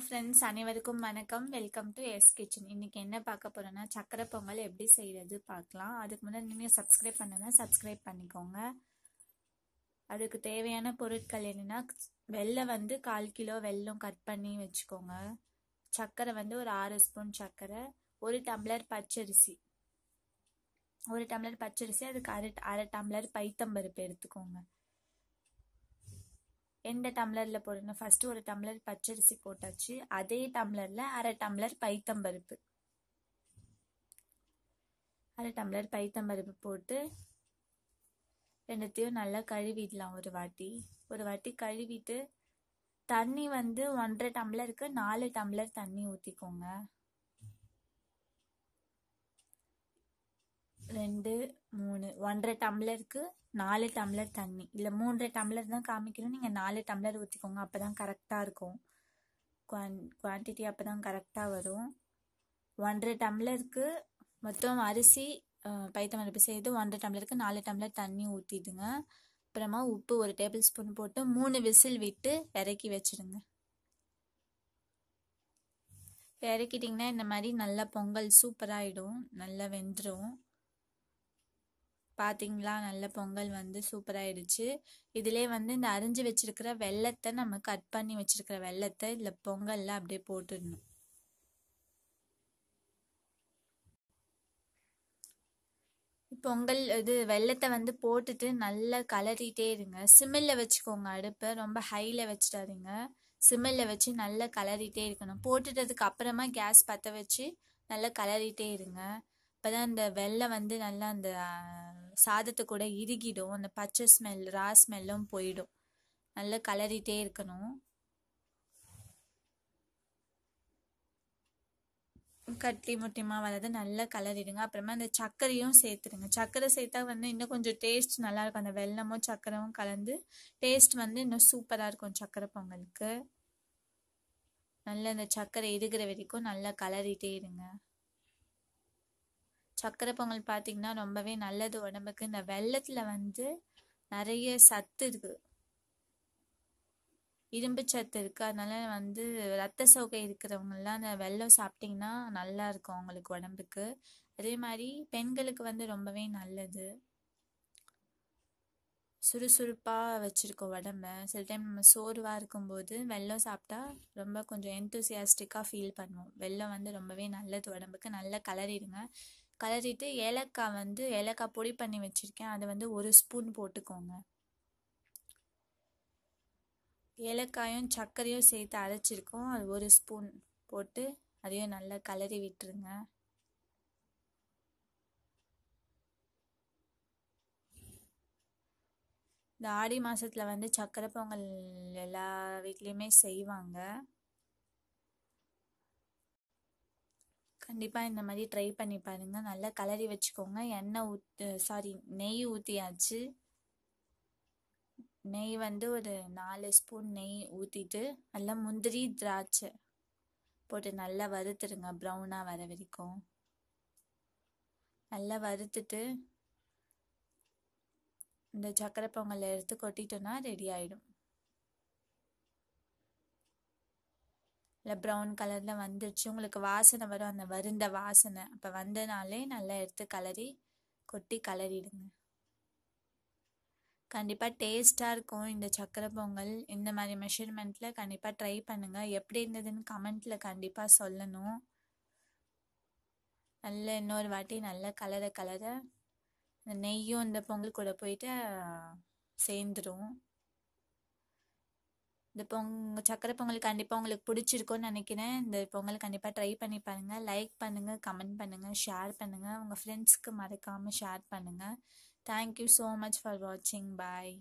Friends, அனைவருக்கும் வணக்கம். Welcome to S kitchen. இன்னைக்கு என்ன பார்க்க போறோம்னா சக்கரை பொங்கல் எப்படி செய்யறது பார்க்கலாம். அதுக்கு முன்னாடி நீங்கள் சப்ஸ்கிரைப் பண்ணுன்னா சப்ஸ்கிரைப் பண்ணிக்கோங்க. அதுக்கு தேவையான பொருட்கள் என்னன்னா, வெல்லம் வந்து 1/4 கிலோ வெல்லம் கட் பண்ணி வச்சுக்கோங்க. சர்க்கரை வந்து ஒரு 6 ஸ்பூன் சர்க்கரை, 1 டம்ளர் பச்சரிசி, அதுக்கு அரை டம்ளர் பைத்தம்பருப்பு எடுத்துக்கோங்க. எந்த டம்ளர்ல போடணும்? ஃபர்ஸ்ட் 1 டம்ளர் பச்சரிசி போட்டாச்சு. அதே டம்ளர்ல அரை டம்ளர் பைத்தம்பருப்பு போட்டு ரெண்டுத்தையும் நல்லா கழுவிடலாம். ஒரு வாட்டி கழுவிட்டு தண்ணி வந்து 1.5 டம்ளருக்கு 4 டம்ளர் தண்ணி ஊற்றிக்கோங்க. 2 3 1.5 டம்ளருக்கு 4 டம்ளர் தண்ணி. இல்லை 3.5 டம்ளர் தான் காமிக்கணும், நீங்கள் 4 டம்ளர் ஊற்றிக்கோங்க. அப்போ தான் கரெக்டாக இருக்கும். குவான்டிட்டி அப்போ தான் கரெக்டாக வரும். 1.5 டம்ளருக்கு மொத்தம் அரிசி பைத்தம்பருப்பு செய்து 1.5 டம்ளருக்கு 4 டம்ளர் தண்ணி ஊற்றிடுங்க. அப்புறமா உப்பு 1 டேபிள் ஸ்பூன் போட்டு 3 விசில் விட்டு இறக்கி வச்சிடுங்க. இறக்கிட்டிங்கன்னா இந்த மாதிரி நல்லா பொங்கல் சூப்பராகிடும், நல்லா வெந்துடும். பார்த்தீங்களா, நல்ல பொங்கல் வந்து சூப்பராகிடுச்சு. இதிலே வந்து இந்த அரிஞ்சு வச்சிருக்கிற வெல்லத்தை, நம்ம கட் பண்ணி வச்சிருக்கிற வெல்லத்தை இதில் பொங்கலில் அப்படியே போட்டுடணும். பொங்கல் வெல்லத்தை வந்து போட்டுட்டு நல்லா கலரிட்டே இருங்க. சிம்மில் வச்சுக்கோங்க அடுப்பை, ரொம்ப ஹையில் வச்சிடாதீங்க. சிம்மில் வச்சு நல்லா கலரிட்டே இருக்கணும். போட்டுட்டதுக்கு அப்புறமா கேஸ் பற்ற வச்சு நல்லா கலரிட்டே இருங்க. அப்போதான் அந்த வெல்லம் வந்து நல்லா அந்த சாதத்தை கூட இறுகிடும். அந்த பச்சை ஸ்மெல், ரா ஸ்மெல்லும் போயிடும். நல்லா கலரிட்டே இருக்கணும். கட்டி முட்டியமாக வராது, நல்லா கலரிடுங்க. அப்புறமா அந்த சர்க்கரையும் சேர்த்துடுங்க. சர்க்கரை சேர்த்தா வந்து இன்னும் கொஞ்சம் டேஸ்ட் நல்லா இருக்கும். அந்த வெல்லமும் சர்க்கரையும் கலந்து டேஸ்ட் வந்து இன்னும் சூப்பராக இருக்கும் சர்க்கரை பொங்கலுக்கு. நல்லா இந்த சர்க்கரை இருக்கிற வரைக்கும் நல்லா கலரிட்டே இருங்க. சர்க்கரை பொங்கல் பார்த்தீங்கன்னா ரொம்பவே நல்லது உடம்புக்கு. இந்த வெல்லத்தில் வந்து நிறைய சத்து இருக்கு, இரும்பு சத்து இருக்கு. அதனால வந்து ரத்த சோகை இருக்கிறவங்கெல்லாம் அந்த வெல்லம் சாப்பிட்டிங்கன்னா நல்லா இருக்கும் அவங்களுக்கு உடம்புக்கு. அதே மாதிரி பெண்களுக்கு வந்து ரொம்பவே நல்லது, சுறுசுறுப்பாக வச்சுருக்கோம் உடம்ப. சில டைம் நம்ம சோர்வாக இருக்கும்போது வெல்லம் சாப்பிட்டா ரொம்ப கொஞ்சம் எந்தூசியாஸ்டிக்காக ஃபீல் பண்ணுவோம். வெல்லம் வந்து ரொம்பவே நல்லது உடம்புக்கு. நல்லா கலரிடுங்க. கலரிட்டு ஏலக்காய் பொடி பண்ணி வச்சுருக்கேன், அதை வந்து 1 ஸ்பூன் போட்டுக்கோங்க. ஏலக்காயும் சர்க்கரையும் சேர்த்து அரைச்சிருக்கோம், அது 1 ஸ்பூன் போட்டு அதையும் நல்லா கலரி விட்டுருங்க. இந்த ஆடி மாதத்தில் வந்து சக்கரை பொங்கல் எல்லா வீட்லேயுமே செய்வாங்க. கண்டிப்பாக இந்த மாதிரி ட்ரை பண்ணி பாருங்கள். நல்லா கலரி வச்சுக்கோங்க. நெய் ஊற்றியாச்சு. நெய் வந்து ஒரு 4 ஸ்பூன் நெய் ஊற்றிட்டு நல்லா முந்திரி திராட்சை போட்டு நல்லா வறுத்துடுங்க, ப்ரௌனாக வர வரைக்கும். நல்லா வறுத்துட்டு இந்த சக்கரை பொங்கலை எடுத்து கொட்டிட்டோன்னா ரெடி ஆகிடும். இல்லை ப்ரௌன் கலரில் வந்துடுச்சு, உங்களுக்கு வாசனை வரும், அந்த வருந்த வாசனை. அப்போ வந்தனாலே நல்லா எடுத்து கொட்டி கலரிடுங்க. கண்டிப்பாக டேஸ்ட்டாக இருக்கும் இந்த சக்கரை பொங்கல். இந்த மாதிரி மெஷர்மெண்ட்டில் கண்டிப்பாக ட்ரை பண்ணுங்கள். எப்படி இருந்ததுன்னு கமெண்ட்டில் கண்டிப்பாக சொல்லணும். நல்ல இன்னொரு வாட்டி நல்லா கலர இந்த நெய்யும் இந்த பொங்கல் கூட போயிட்டு சேர்ந்துடும். இந்த சக்கரை பொங்கல் கண்டிப்பாக உங்களுக்கு பிடிச்சிருக்கும்னு நினைக்கிறேன். இந்த பொங்கல் கண்டிப்பாக ட்ரை பண்ணி பாருங்கள். லைக் பண்ணுங்கள், கமெண்ட் பண்ணுங்கள், ஷேர் பண்ணுங்கள். உங்கள் ஃப்ரெண்ட்ஸ்க்கு மறக்காமல் ஷேர் பண்ணுங்கள். தேங்க்யூ ஸோ மச் ஃபார் வாட்சிங். பாய்.